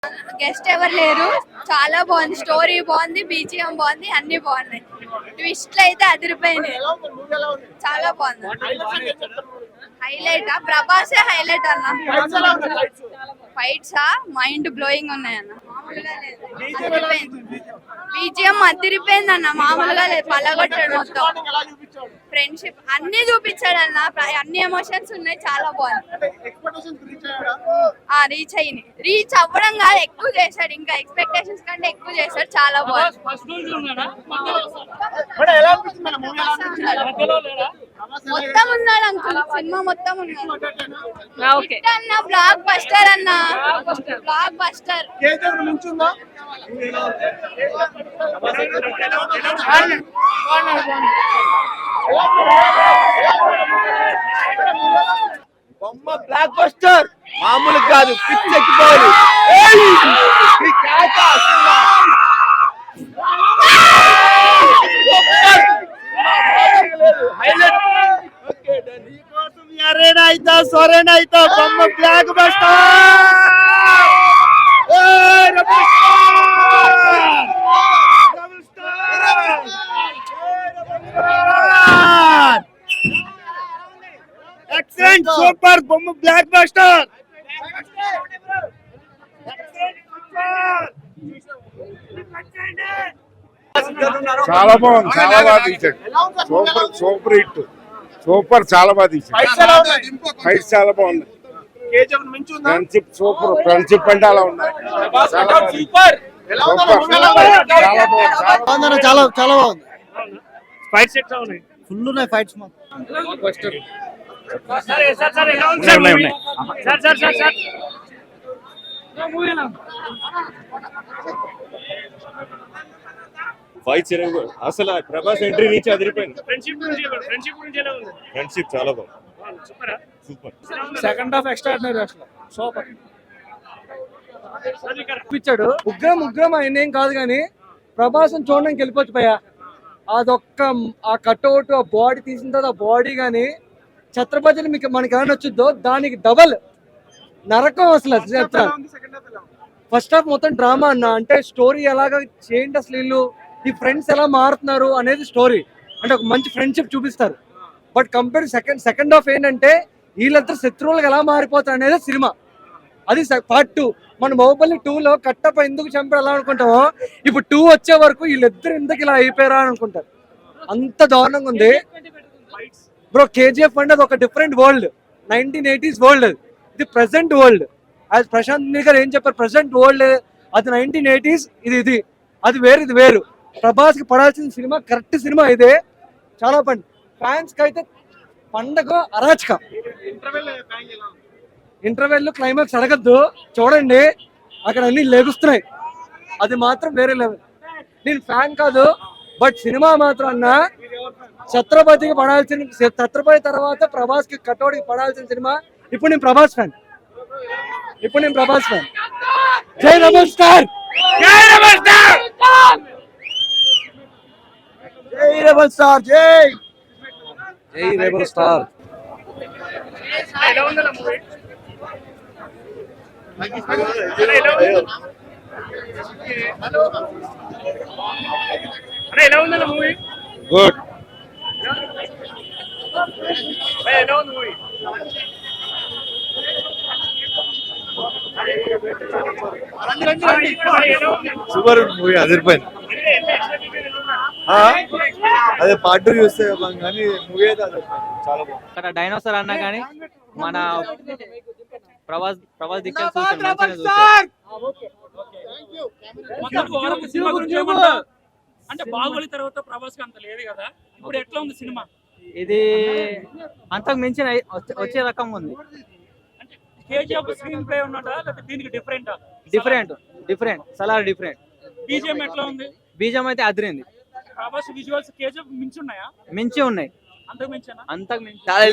Guest ఎవరు లేరు, చాలా బాగుంది, స్టోరీ బాగుంది, బీజిఎం బాగుంది, అన్ని బాగున్నాయి. ట్విస్ట్లు అయితే అదిరిపోయినాయి, చాలా బాగుంది. హైలైట్ ప్రభాసే హైలైట్ అన్న. ఫైట్స్ మైండ్ బ్లోయింగ్ ఉన్నాయన్న, మామూలుగా లేదు. బీజిఎం అదిరిపోయింది అన్న, మామూలుగా లేదు, పలగొట్టాడు మొత్తం. ఫ్రెండ్షిప్ అన్ని చూపించాడు అన్న, అన్ని ఎమోషన్స్ ఉన్నాయి, చాలా బాగుంది. రీచ్ అయ్యి రీచ్ అవ్వడం కాదు, ఎక్కువ చేశాడు, ఇంకా ఎక్స్పెక్టేషన్స్ కంటే ఎక్కువ చేశాడు, చాలా బాగుంది. మొత్తం ఉన్నాడు అంకుల్, సినిమా మొత్తం ఉన్నాడు అన్న. బ్లాక్ బస్టర్ అన్న, బ్లాక్ బస్టర్. బొమ్మ బ్లాక్ బస్టర్ మామూలు కాదు, పిచ్చెక్కిపోవాలి. సొరేనైతా బొమ్మ బ్లాక్ బస్టర్. ఎక్సలెంట్, సూపర్, బొమ్మ బ్లాక్ బస్టర్. చాలా బాగుంది, చాలా బాగా తీసాడు. సూపర్ సూపర్ హిట్, సూపర్, చాలా బాగా తీసాడు. ఫైట్స్ చాలా బాగుంది. ఫ్రెండ్షిప్ సూపర్, ఫ్రెండ్షిప్ అంటే అలా ఉన్నాయి. సూపర్, చాలా చాలా బాగుంది. ఫైట్స్ ఎట్లా ఉన్నాయి? ఫుల్ ఉన్నాయి ఫైట్స్. ఫైట్స్ అసలు ప్రభాస్ ఎంట్రీ నుంచి అదిరిపోయింది. ఫ్రెండ్షిప్ చాలా బాగుంది, సూపర్. సెకండ్ హాఫ్ ఎక్స్ట్రాడినరీ, అసలు సూపర్ ఇచ్చాడు. ఉగ్రం ఆయన ఏం కాదు, కానీ ప్రభాసం చూడడానికి వెళ్ళిపోవచ్చు పోయా. అదొక్క ఆ కట్అవుట్, ఆ బాడీ తీసిన తర్వాత ఆ బాడీ కానీ ఛత్రపతిని మీకు మనకి ఎలా నచ్చుద్దో దానికి డబల్ నరకం అసలు. ఫస్ట్ హాఫ్ మొత్తం డ్రామా అన్న, అంటే స్టోరీ ఎలాగా చేయండి, అసలు వీళ్ళు ఈ ఫ్రెండ్స్ ఎలా మారుతున్నారు అనేది స్టోరీ. అంటే ఒక మంచి ఫ్రెండ్షిప్ చూపిస్తారు. బట్ కంపేర్ సెకండ్ హాఫ్ ఏంటంటే వీళ్ళంతా శత్రువులకు ఎలా మారిపోతారు అనేది సినిమా. అది పార్ట్ 2. మన బాహుబలి 2లో కట్టప్ప ఎందుకు చంపారు ఎలా అనుకుంటామో, ఇప్పుడు 2 వచ్చే వరకు వీళ్ళిద్దరు ఎందుకు ఇలా అయిపోయారా అని అనుకుంటారు. అంత దారుణంగా ఉంది బ్రో. కేజీఎఫ్ అంటే అది ఒక డిఫరెంట్ వరల్డ్, 1980s వరల్డ్. ఇది ప్రెసెంట్ వరల్డ్. అది ప్రశాంత్ నీల్ గారు ఏం చెప్పారు, ప్రెసెంట్ వరల్డ్ అది 1980s, ఇది అది వేరు, ఇది వేరు. ప్రభాస్ కి పడాల్సిన సినిమా, కరెక్ట్ సినిమా ఇదే. చాలా ఫ్యాన్స్ కి అయితే పండగ అరాచక. ఇంటర్వెల్ క్లైమాక్స్ అడగద్దు, చూడండి అక్కడ అన్ని లెగుస్తున్నాయి. అది మాత్రం వేరే లెవెల్. నేను ఫ్యాన్ కాదు, బట్ సినిమా మాత్రం అన్న ఛత్రపతికి పడాల్సిన, ఛత్రపతి తర్వాత ప్రభాస్ కి కటౌడికి పడాల్సిన సినిమా. ఇప్పుడు నేను ప్రభాస్ ఫ్యాన్. జై రెబల్ స్టార్, జై రెబల్ స్టార్, జై రెబల్ స్టార్. ఎలా ఉందన్న మూవీ? గుడ్. ఎలా ఉంది మూవీ? సూపర్ మూవీ, అదిరిపోయింది. అదే పార్ట్ 2 చూస్తే కానీ మూవీ అయితే అదిరిపోయింది, చాలా బాగుంది. అక్కడ డైనోసార్ అన్నా కానీ మన ప్రభాస్ అంటే బాహుబలి తర్వాత ప్రభాస్ కి అంత లేదు కదా, ఇప్పుడు ఎట్లా ఉంది సినిమా? ఇది అంతకు మించిన వచ్చే రకం ఉంది. అంటే కేజీఎఫ్ స్క్రీన్ ప్లే ఉన్నదా లేకపోతే దీనికి డిఫరెంట్ చాలా డిఫరెంట్. బీజిఎం ఎట్లా ఉంది? బీజిఎం అయితే అదిరింది. ప్రభాస్ విజువల్స్ కేజీఎఫ్ మించి ఉన్నాయి. చాలా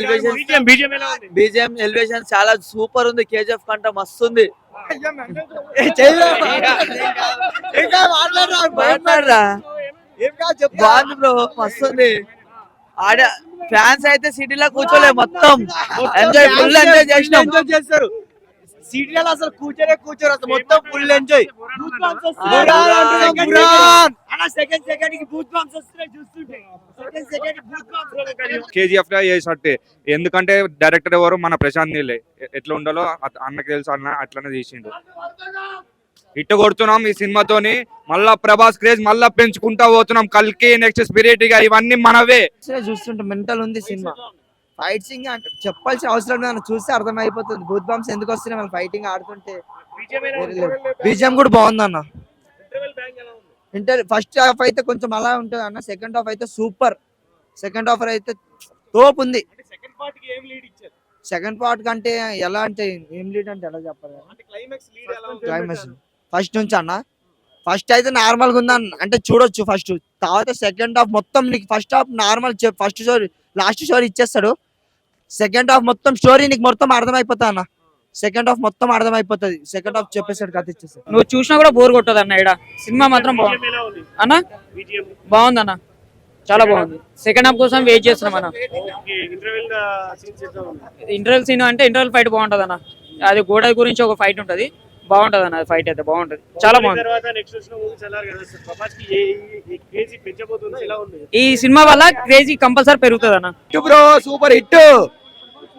బీజిఎం ఎలివేషన్ చాలా సూపర్ ఉంది. కేజీఎఫ్ కంటే మస్తు ఉంది. బాగుంది బ్రో, మస్తు ఉంది. ఆడ ఫ్యాన్స్ అయితే సిటీలో కూర్చోలే, మొత్తం ఎంజాయ్, ఫుల్ ఎంజాయ్ చేస్తారు. సీరియల్ అసలు కూర్చోరు అసలు మొత్తం ఫుల్ ఎంజాయ్. కేజీఎఫ్ గా చేసినట్టే, ఎందుకంటే డైరెక్టర్ ఎవరు మన ప్రశాంత్ నీలే, ఎట్లా ఉండాలో అన్నకి తెలుసు, అన్న అట్లనే తీసిండు. ఇట్ట కొడుతున్నాం ఈ సినిమాతోని, మళ్ళా ప్రభాస్ క్రేజ్ మళ్ళా పెంచుకుంటా పోతున్నాం. కల్కి నెక్స్ట్ స్పిరిట్ గా ఇవన్నీ మనవే. చూస్తుంటే మెంటల్ ఉంది సినిమా. ఫైట్ సింగ్ అంటే చెప్పాల్సిన అవసరం లేదు, చూస్తే అర్థం అయిపోతుంది బూత్ బాంబ్స్ ఎందుకు వస్తున్నాయి మన ఫైటింగ్ ఆడుతుంటే. బీజిఎం కూడా బాగుంది అన్న. ఫస్ట్ హాఫ్ అయితే కొంచెం అలా ఉంటుంది అన్న, సెకండ్ హాఫ్ అయితే సూపర్. సెకండ్ హాఫ్ అయితే తోపు ఉంది. సెకండ్ పార్ట్ కంటే ఎలా అంటే ఏం లీడ్ అంటే ఎలా చెప్పాలి, క్లైమాక్స్ ఫస్ట్ నుంచి అన్న. ఫస్ట్ అయితే నార్మల్ గా ఉందన్న, అంటే చూడొచ్చు ఫస్ట్. తర్వాత సెకండ్ హాఫ్ మొత్తం నీకు first half normal, first story last story ఇచ్చేస్తాడు. సెకండ్ హాఫ్ మొత్తం స్టోరీ నీకు మొత్తం అర్థమైపోతా అన్న. సెకండ్ హాఫ్ మొత్తం అర్థమైపోతుంది. సెకండ్ హాఫ్ చెప్పేసాడు, కథ ఇచ్చేసాడు. నువ్వు చూసినా కూడా బోర్ కొట్టదు అన్న. ఇక్కడ సినిమా మాత్రం బాగుంది అన్న, బాగుంది అన్న, చాలా బాగుంది. సెకండ్ హాఫ్ కోసం వెయిట్ చేస్తున్నాం అన్న. ఇంటర్వెల్ సీన్ అంటే ఇంటర్వెల్ ఫైట్ బాగుంటది అన్న. అది గోడ గురించి ఒక ఫైట్ ఉంటది, బాగుంటది అన్న. ఫైట్ అయితే బాగుంటది, చాలా బాగుంది. ఈ సినిమా వల్ల క్రేజీ కంపల్సరీ పెరుగుతుంది అన్న. బ్రో సూపర్ హిట్,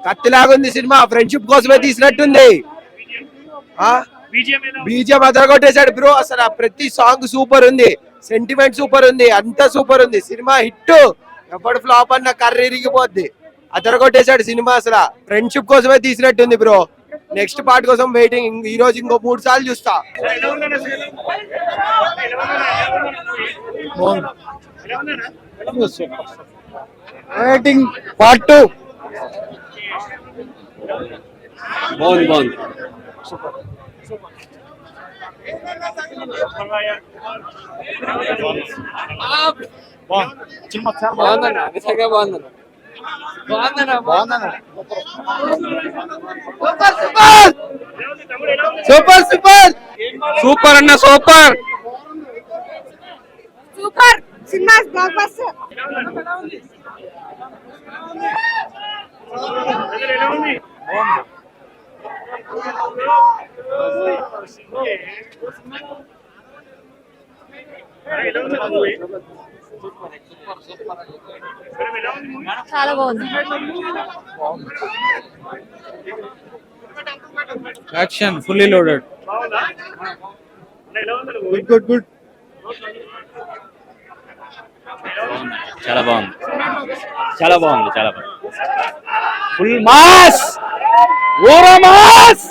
కత్తిలాగా ఉంది సినిమా. ఫ్రెండ్షిప్ కోసమే తీసినట్టుంది. BGM అదరగొట్టేశాడు bro. అసలు ప్రతి సాంగ్ సూపర్ ఉంది, సెంటిమెంట్ సూపర్ ఉంది, అంతా సూపర్ ఉంది. Cinema hit. ఎప్పుడు ఫ్లాప్ అన్న కర్రీ ఇరిగిపోద్ది. అదరగొట్టేశాడు సినిమా. అసలు ఫ్రెండ్షిప్ కోసమే తీసినట్టుంది బ్రో. నెక్స్ట్ పార్ట్ కోసం వెయిటింగ్. ఈ రోజు ఇంకో 3 సార్లు చూస్తా. Waiting part 2. బాగుంది. సూపర్ సూపర్ సూపర్ అన్న, super super cinema, block buster. చాలా బాగుంది. Action fully loaded. గుడ్. చాలా బాగుంది, చాలా బాగుంది, చాలా బాగుంది. ఫుల్ మాస్, ఓరా మాస్.